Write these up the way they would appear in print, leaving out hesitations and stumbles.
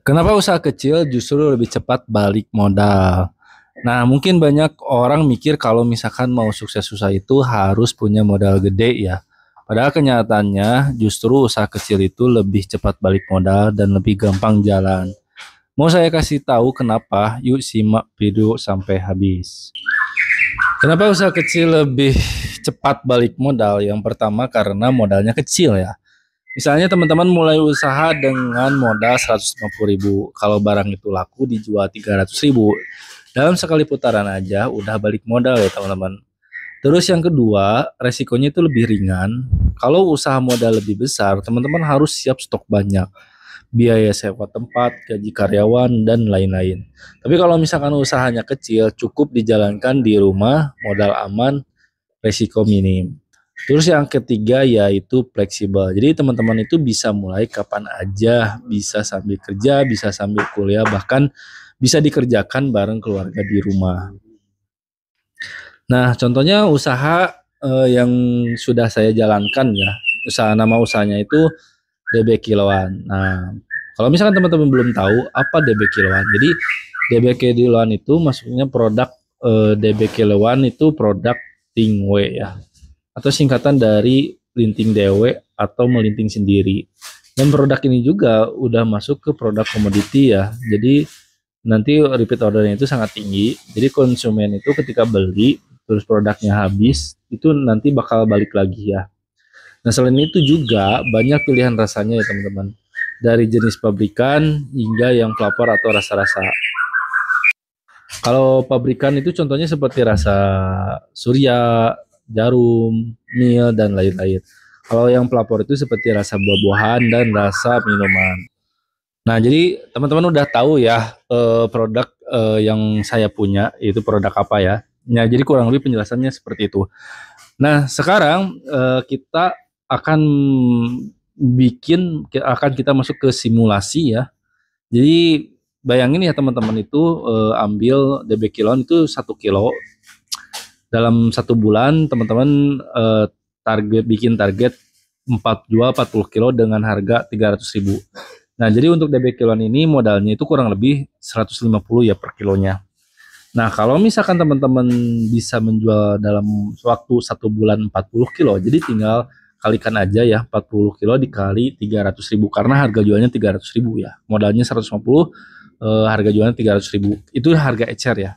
Kenapa usaha kecil justru lebih cepat balik modal? Nah, mungkin banyak orang mikir kalau misalkan mau sukses usaha itu harus punya modal gede ya. Padahal kenyataannya justru usaha kecil itu lebih cepat balik modal dan lebih gampang jalan. Mau saya kasih tahu kenapa? Yuk simak video sampai habis. Kenapa usaha kecil lebih cepat balik modal? Yang pertama karena modalnya kecil ya. Misalnya teman-teman mulai usaha dengan modal 150.000. Kalau barang itu laku dijual 300.000. Dalam sekali putaran aja udah balik modal ya teman-teman. Terus yang kedua, resikonya itu lebih ringan. Kalau usaha modal lebih besar, teman-teman harus siap stok banyak. Biaya sewa tempat, gaji karyawan, dan lain-lain. Tapi kalau misalkan usahanya kecil, cukup dijalankan di rumah, modal aman, resiko minim. Terus yang ketiga yaitu fleksibel. Jadi teman-teman itu bisa mulai kapan aja, bisa sambil kerja, bisa sambil kuliah, bahkan bisa dikerjakan bareng keluarga di rumah. Nah, contohnya usaha yang sudah saya jalankan ya. Nama usahanya itu DB Kiloan. Nah, kalau misalkan teman-teman belum tahu apa DB Kiloan. Jadi DB Kiloan itu maksudnya produk DB Kiloan itu produk Tingwe ya, atau singkatan dari linting dewe atau melinting sendiri. Dan produk ini juga udah masuk ke produk komoditi ya. Jadi nanti repeat ordernya itu sangat tinggi. Jadi konsumen itu ketika beli terus produknya habis, itu nanti bakal balik lagi ya. Nah, selain itu juga banyak pilihan rasanya ya teman-teman. Dari jenis pabrikan hingga yang pelapor atau rasa-rasa. Kalau pabrikan itu contohnya seperti rasa surya, jarum, mil, dan lain-lain. Kalau yang pelapor itu seperti rasa buah-buahan dan rasa minuman. Nah, jadi teman-teman udah tahu ya produk yang saya punya itu produk apa ya. Nah, jadi kurang lebih penjelasannya seperti itu. Nah, sekarang kita akan akan kita masuk ke simulasi ya. Jadi bayangin ya teman-teman itu ambil DB kilon itu 1 kilo. Dalam 1 bulan teman-teman bikin target jual 40 kilo dengan harga 300.000. Nah, jadi untuk DB kilon ini modalnya itu kurang lebih 150 ya per kilonya. Nah, kalau misalkan teman-teman bisa menjual dalam waktu 1 bulan 40 kilo, jadi tinggal kalikan aja ya 40 kilo dikali 300.000 karena harga jualnya 300.000 ya. Modalnya 150, harga jualnya 300.000. Itu harga ecer ya.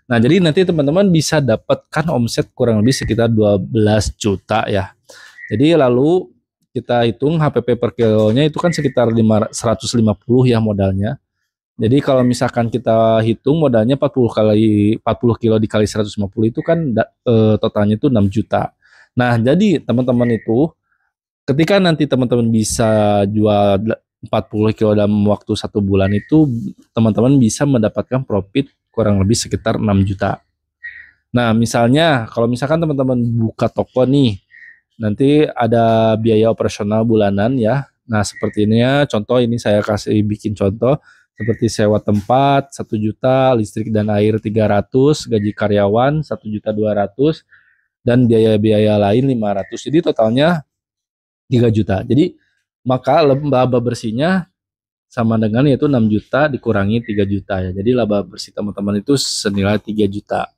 Nah, jadi nanti teman-teman bisa dapatkan omset kurang lebih sekitar 12 juta ya. Jadi lalu kita hitung HPP per kilonya itu kan sekitar 150 ya modalnya. Jadi kalau misalkan kita hitung modalnya 40 kilo dikali 150 itu kan totalnya itu 6 juta. Nah, jadi teman-teman itu ketika nanti teman-teman bisa jual 40 kilo dalam waktu 1 bulan itu teman-teman bisa mendapatkan profit kurang lebih sekitar 6 juta. Nah, misalnya kalau misalkan teman-teman buka toko nih, nanti ada biaya operasional bulanan ya. Nah, seperti ini ya, contoh ini saya kasih bikin contoh seperti sewa tempat 1 juta, listrik dan air 300, gaji karyawan 1.200.000 dan biaya-biaya lain 500. Jadi totalnya 3 juta. Jadi maka laba bersihnya sama dengan yaitu 6 juta dikurangi 3 juta ya. Jadi laba bersih teman-teman itu senilai 3 juta.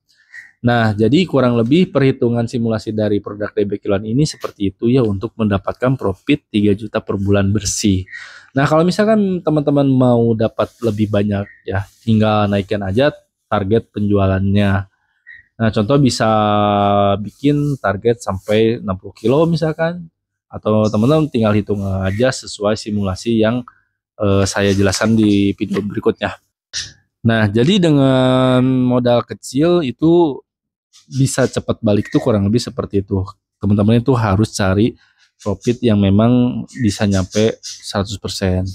Nah, jadi kurang lebih perhitungan simulasi dari produk DB Kiloan ini seperti itu ya untuk mendapatkan profit 3 juta per bulan bersih. Nah, kalau misalkan teman-teman mau dapat lebih banyak ya, tinggal naikkan aja target penjualannya. Nah, contoh bisa bikin target sampai 60 kilo misalkan. Atau teman-teman tinggal hitung aja sesuai simulasi yang saya jelaskan di video berikutnya. Nah, jadi dengan modal kecil itu bisa cepat balik tuh kurang lebih seperti itu. Teman-teman itu harus cari profit yang memang bisa nyampe 100%.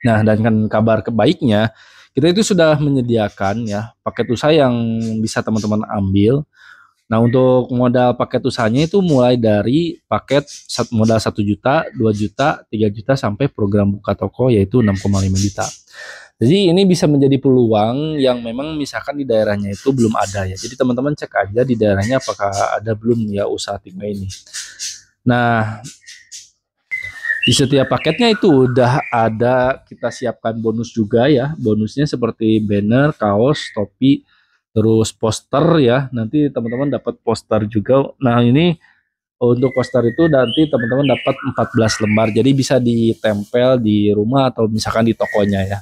Nah, dan kan kabar kebaiknya, kita itu sudah menyediakan ya paket usaha yang bisa teman-teman ambil. Nah, untuk modal paket usahanya itu mulai dari paket modal 1 juta, 2 juta, 3 juta sampai program buka toko yaitu 6,5 juta. Jadi ini bisa menjadi peluang yang memang misalkan di daerahnya itu belum ada ya. Jadi teman-teman cek aja di daerahnya apakah ada belum ya usaha timnya ini. Nah, Di setiap paketnya itu udah ada kita siapkan bonus juga ya. Bonusnya seperti banner, kaos, topi, terus poster ya. Nanti teman-teman dapat poster juga. Nah, ini untuk poster itu nanti teman-teman dapat 14 lembar. Jadi bisa ditempel di rumah atau misalkan di tokonya ya.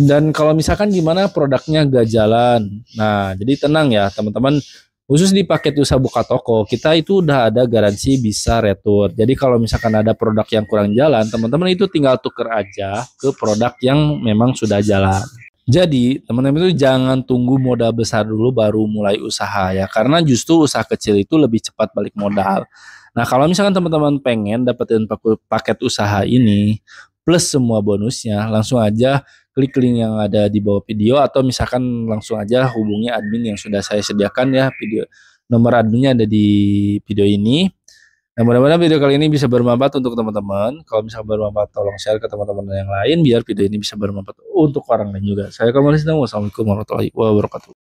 Dan kalau misalkan gimana produknya gak jalan. Nah, jadi tenang ya teman-teman. Khusus di paket usaha buka toko, kita itu udah ada garansi bisa retur. Jadi kalau misalkan ada produk yang kurang jalan, teman-teman itu tinggal tuker aja ke produk yang memang sudah jalan. Jadi teman-teman itu jangan tunggu modal besar dulu baru mulai usaha ya. Karena justru usaha kecil itu lebih cepat balik modal. Nah kalau misalkan teman-teman pengen dapetin paket usaha ini, plus semua bonusnya, langsung aja klik link yang ada di bawah video atau misalkan langsung aja hubungi admin yang sudah saya sediakan ya, video nomor adminnya ada di video ini. Nah, mudah-mudahan video kali ini bisa bermanfaat untuk teman-teman. Kalau misalkan bermanfaat, tolong share ke teman-teman yang lain biar video ini bisa bermanfaat untuk orang lain juga. Saya Kamal Islam, wassalamualaikum warahmatullahi wabarakatuh.